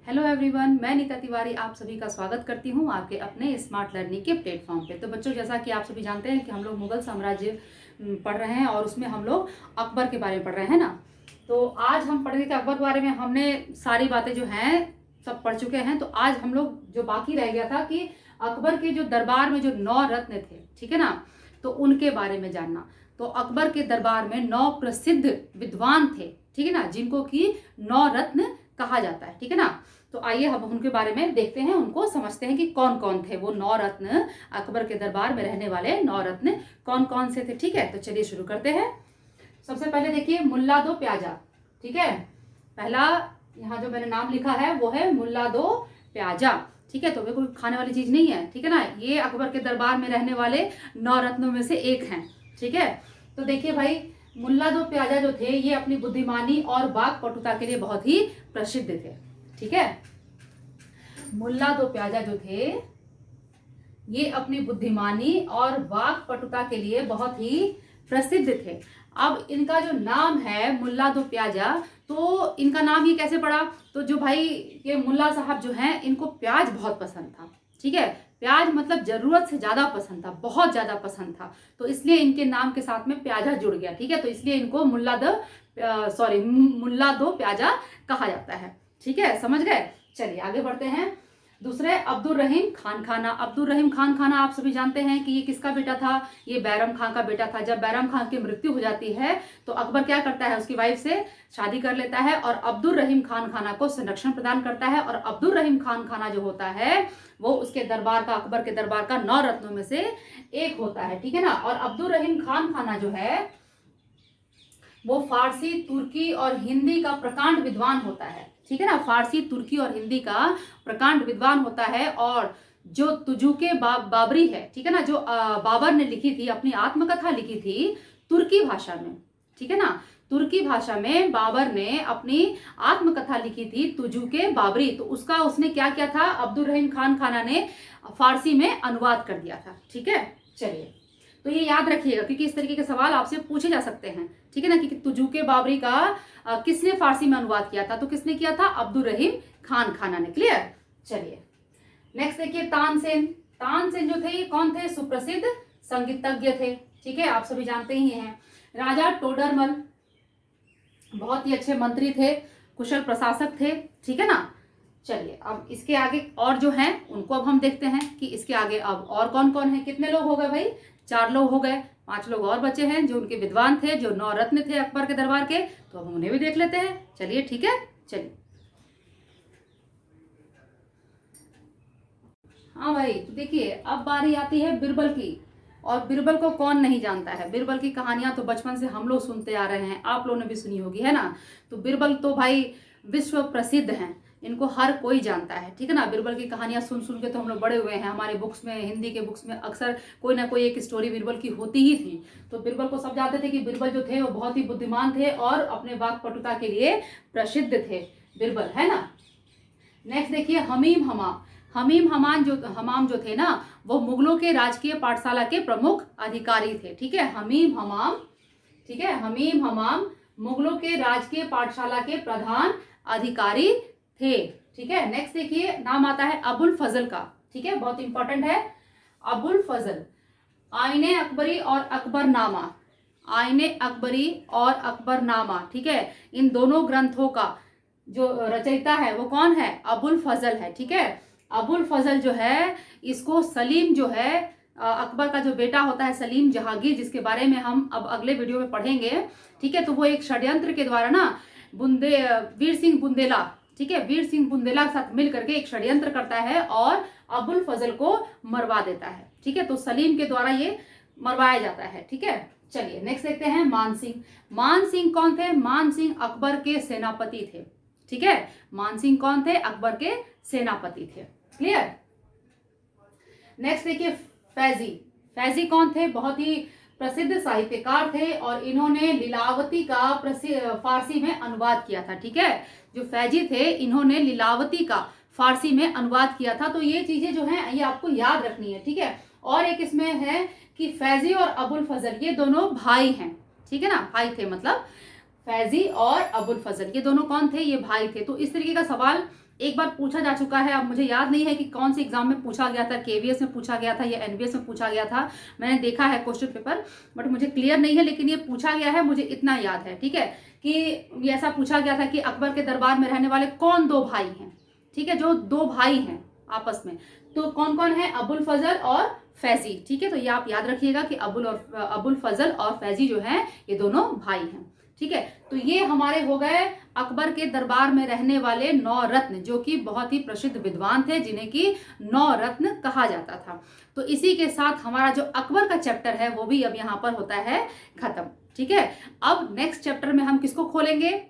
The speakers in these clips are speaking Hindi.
हेलो एवरीवन, मैं नीता तिवारी आप सभी का स्वागत करती हूँ आपके अपने स्मार्ट लर्निंग के प्लेटफॉर्म पे। तो बच्चों, जैसा कि आप सभी जानते हैं कि हम लोग मुगल साम्राज्य पढ़ रहे हैं और उसमें हम लोग अकबर के बारे में पढ़ रहे हैं ना। तो आज हम पढ़ेंगे कि अकबर के बारे में हमने सारी बातें जो हैं सब पढ़ चुके हैं। तो आज हम लोग जो बाकी रह गया था कि अकबर के जो दरबार में जो 9 रत्न थे, ठीक है ना, तो उनके बारे में जानना। तो अकबर के दरबार में 9 प्रसिद्ध विद्वान थे, ठीक है ना, जिनको कि 9 रत्न कहा जाता है, ठीक है ना। तो आइए हम उनके बारे में देखते हैं, उनको समझते हैं कि कौन कौन थे वो 9 रत्न, अकबर के दरबार में रहने वाले 9 रत्न कौन कौन से थे। ठीक है, तो चलिए शुरू करते हैं। सबसे पहले देखिए मुल्ला दो प्याजा, ठीक है। पहला यहाँ जो मैंने नाम लिखा है वो है मुल्ला दो प्याजा, ठीक है। तो वे कोई खाने वाली चीज नहीं है, ठीक है ना। ये अकबर के दरबार में रहने वाले 9 रत्नों में से एक हैं, ठीक है। तो देखिए भाई, मुल्ला दो प्याजा जो थे ये अपनी बुद्धिमानी और वाक पटुता के लिए बहुत ही प्रसिद्ध थे, ठीक है। मुल्ला दो प्याजा जो थे ये अपनी बुद्धिमानी और वाक पटुता के लिए बहुत ही प्रसिद्ध थे। अब इनका जो नाम है मुल्ला दो प्याजा, तो इनका नाम ये कैसे पड़ा? तो जो भाई ये मुल्ला साहब जो हैं इनको प्याज बहुत पसंद था, ठीक है। प्याज मतलब जरूरत से ज्यादा पसंद था, बहुत ज्यादा पसंद था, तो इसलिए इनके नाम के साथ में प्याजा जुड़ गया, ठीक है। तो इसलिए इनको मुल्ला दो प्याजा कहा जाता है, ठीक है, समझ गए। चलिए आगे बढ़ते हैं। दूसरे अब्दुल रहीम खान खाना। अब्दुल रहीम खान खाना आप सभी जानते हैं कि ये किसका बेटा था? ये बैरम खान का बेटा था। जब बैरम खान की मृत्यु हो जाती है तो अकबर क्या करता है, उसकी वाइफ से शादी कर लेता है और अब्दुल रहीम खान खाना को संरक्षण प्रदान करता है। और अब्दुल रहीम खान खाना जो होता है वो उसके दरबार का, अकबर के दरबार का 9 रत्नों में से एक होता है, ठीक है ना। और अब्दुल रहीम खान खाना जो है वो फारसी, तुर्की और हिंदी का प्रकांड विद्वान होता है, ठीक है ना। फारसी, तुर्की और हिंदी का प्रकांड विद्वान होता है। और जो तुजुके बाबरी है, ठीक है ना, जो बाबर ने लिखी थी, अपनी आत्मकथा लिखी थी तुर्की भाषा में, ठीक है ना। तुर्की भाषा में बाबर ने अपनी आत्मकथा लिखी थी तुजुके बाबरी। तो उसका उसने क्या किया था, अब्दुल रहीम खान खाना ने फारसी में अनुवाद कर दिया था, ठीक है। चलिए, तो ये याद रखिएगा क्योंकि इस तरीके के सवाल आपसे पूछे जा सकते हैं, ठीक है ना। कि तुजुके बाबरी का किसने फारसी में अनुवाद किया था? तो किसने किया था? अब्दुल रहीम खान खाना ने। क्लियर। चलिए नेक्स्ट देखिए, तानसेन। तानसेन जो थे ये कौन थे? सुप्रसिद्ध संगीतज्ञ थे, ठीक है, आप सभी जानते ही हैं। राजा टोडरमल बहुत ही अच्छे मंत्री थे, कुशल प्रशासक थे, ठीक है ना। चलिए अब इसके आगे और जो हैं उनको अब हम देखते हैं कि इसके आगे अब और कौन कौन है। कितने लोग हो गए भाई? 4 लोग हो गए। 5 लोग और बचे हैं जो उनके विद्वान थे, जो 9 रत्न थे अकबर के दरबार के। तो अब हम उन्हें भी देख लेते हैं। चलिए ठीक है। चलिए हाँ भाई, तो देखिए अब बारी आती है बिरबल की। और बिरबल को कौन नहीं जानता है? बिरबल की कहानियां तो बचपन से हम लोग सुनते आ रहे हैं, आप लोगों ने भी सुनी होगी, है ना। तो बिरबल तो भाई विश्व प्रसिद्ध हैं, इनको हर कोई जानता है, ठीक है ना। बिरबल की कहानियां सुन सुन के तो हम लोग बड़े हुए हैं। हमारे बुक्स में, हिंदी के बुक्स में अक्सर कोई ना कोई एक स्टोरी बिरबल की होती ही थी। तो बिरबल को सब जानते थे कि बिरबल जो थे वो बहुत ही बुद्धिमान थे और अपने वाक पटुता के लिए प्रसिद्ध थे बिरबल, है ना। नेक्स्ट देखिए, हमीम हमाम। हमाम जो थे ना वो मुगलों के राजकीय पाठशाला के प्रमुख अधिकारी थे, ठीक है। हमीम हमाम, ठीक है, हमीम हमाम मुगलों के राजकीय पाठशाला के प्रधान अधिकारी थे, ठीक है। नेक्स्ट देखिए, नाम आता है अबुल फजल का, ठीक है, बहुत इंपॉर्टेंट है। अबुल फजल, आईने अकबरी और अकबरनामा, आईने अकबरी और अकबरनामा, ठीक है, इन दोनों ग्रंथों का जो रचयिता है वो कौन है? अबुल फजल है, ठीक है। अबुल फजल जो है इसको सलीम जो है अकबर का जो बेटा होता है सलीम जहांगीर, जिसके बारे में हम अब अगले वीडियो में पढ़ेंगे, ठीक है। तो वो एक षड्यंत्र के द्वारा ना वीर सिंह बुंदेला, ठीक है, वीर सिंह बुंदेला के साथ मिल करके एक षड्यंत्र करता है और अबुल फजल को मरवा देता है, ठीक है। तो सलीम के द्वारा ये मरवाया जाता है, ठीक है। चलिए नेक्स्ट देखते हैं मान सिंह। मान सिंह कौन थे? मान सिंह अकबर के सेनापति थे, ठीक है। मान सिंह कौन थे? अकबर के सेनापति थे। क्लियर। नेक्स्ट देखिए, फैजी। फैजी कौन थे? बहुत ही प्रसिद्ध साहित्यकार थे और इन्होंने लीलावती का फारसी में अनुवाद किया था, ठीक है। जो फैजी थे इन्होंने लीलावती का फारसी में अनुवाद किया था। तो ये चीजें जो हैं ये आपको याद रखनी है, ठीक है। और एक इसमें है कि फैजी और अबुल फजल ये दोनों भाई हैं, ठीक है ना, भाई थे मतलब। फैजी और अबुल फजल, ये दोनों कौन थे? ये भाई थे। तो इस तरीके का सवाल एक बार पूछा जा चुका है। अब मुझे याद नहीं है कि कौन से एग्जाम में पूछा गया था, केवीएस में पूछा गया था या एनवीएस में पूछा गया था। मैंने देखा है क्वेश्चन पेपर, बट मुझे क्लियर नहीं है, लेकिन ये पूछा गया है, मुझे इतना याद है, ठीक है, कि ये ऐसा पूछा गया था कि अकबर के दरबार में रहने वाले कौन दो भाई हैं, ठीक है, जो दो भाई हैं आपस में, तो कौन कौन है? अबुल फजल और फैजी, ठीक है। तो ये आप याद रखिएगा कि अबुल फजल और फैजी जो हैं ये दोनों भाई हैं, ठीक है। तो ये हमारे हो गए अकबर के दरबार में रहने वाले 9 रत्न, जो कि बहुत ही प्रसिद्ध विद्वान थे, जिन्हें कि 9 रत्न कहा जाता था। तो इसी के साथ हमारा जो अकबर का चैप्टर है वो भी अब यहाँ पर होता है खत्म, ठीक है। अब नेक्स्ट चैप्टर में हम किसको खोलेंगे?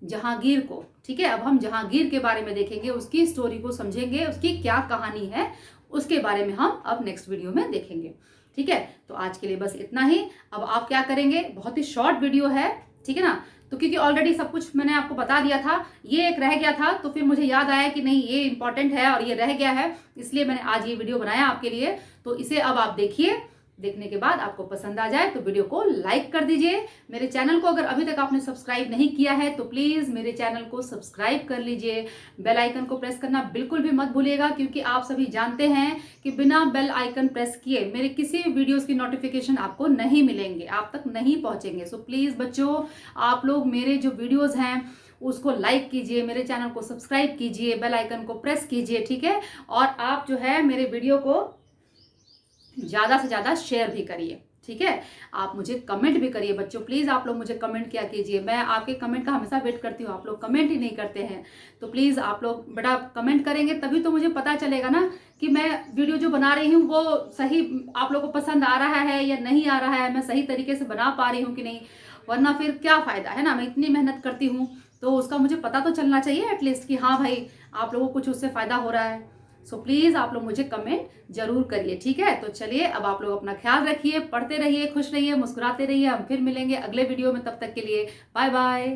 जहांगीर को, ठीक है। अब हम जहांगीर के बारे में देखेंगे, उसकी स्टोरी को समझेंगे, उसकी क्या कहानी है उसके बारे में हम अब नेक्स्ट वीडियो में देखेंगे, ठीक है। तो आज के लिए बस इतना ही। अब आप क्या करेंगे, बहुत ही शॉर्ट वीडियो है, ठीक है ना, तो क्योंकि ऑलरेडी सब कुछ मैंने आपको बता दिया था, ये एक रह गया था, तो फिर मुझे याद आया कि नहीं ये इंपॉर्टेंट है और ये रह गया है, इसलिए मैंने आज ये वीडियो बनाया आपके लिए। तो इसे अब आप देखिए, देखने के बाद आपको पसंद आ जाए तो वीडियो को लाइक कर दीजिए। मेरे चैनल को अगर अभी तक आपने सब्सक्राइब नहीं किया है तो प्लीज़ मेरे चैनल को सब्सक्राइब कर लीजिए। बेल आइकन को प्रेस करना बिल्कुल भी मत भूलिएगा, क्योंकि आप सभी जानते हैं कि बिना बेल आइकन प्रेस किए मेरे किसी भी वीडियोस की नोटिफिकेशन आपको नहीं मिलेंगे, आप तक नहीं पहुंचेंगे। सो प्लीज़ बच्चों, आप लोग मेरे जो वीडियोज़ हैं उसको लाइक कीजिए, मेरे चैनल को सब्सक्राइब कीजिए, बेल आइकन को प्रेस कीजिए, ठीक है। और आप जो है मेरे वीडियो को ज़्यादा से ज़्यादा शेयर भी करिए, ठीक है। आप मुझे कमेंट भी करिए बच्चों, प्लीज़ आप लोग मुझे कमेंट किया कीजिए, मैं आपके कमेंट का हमेशा वेट करती हूँ, आप लोग कमेंट ही नहीं करते हैं। तो प्लीज़ आप लोग बेटा कमेंट करेंगे तभी तो मुझे पता चलेगा ना कि मैं वीडियो जो बना रही हूँ वो सही आप लोगों को पसंद आ रहा है या नहीं आ रहा है, मैं सही तरीके से बना पा रही हूँ कि नहीं, वरना फिर क्या फ़ायदा है ना। मैं इतनी मेहनत करती हूँ तो उसका मुझे पता तो चलना चाहिए एटलीस्ट कि हाँ भाई आप लोगों को कुछ उससे फ़ायदा हो रहा है। सो प्लीज़ आप लोग मुझे कमेंट जरूर करिए, ठीक है। तो चलिए अब आप लोग अपना ख्याल रखिए, पढ़ते रहिए, खुश रहिए, मुस्कुराते रहिए। हम फिर मिलेंगे अगले वीडियो में, तब तक के लिए बाय बाय।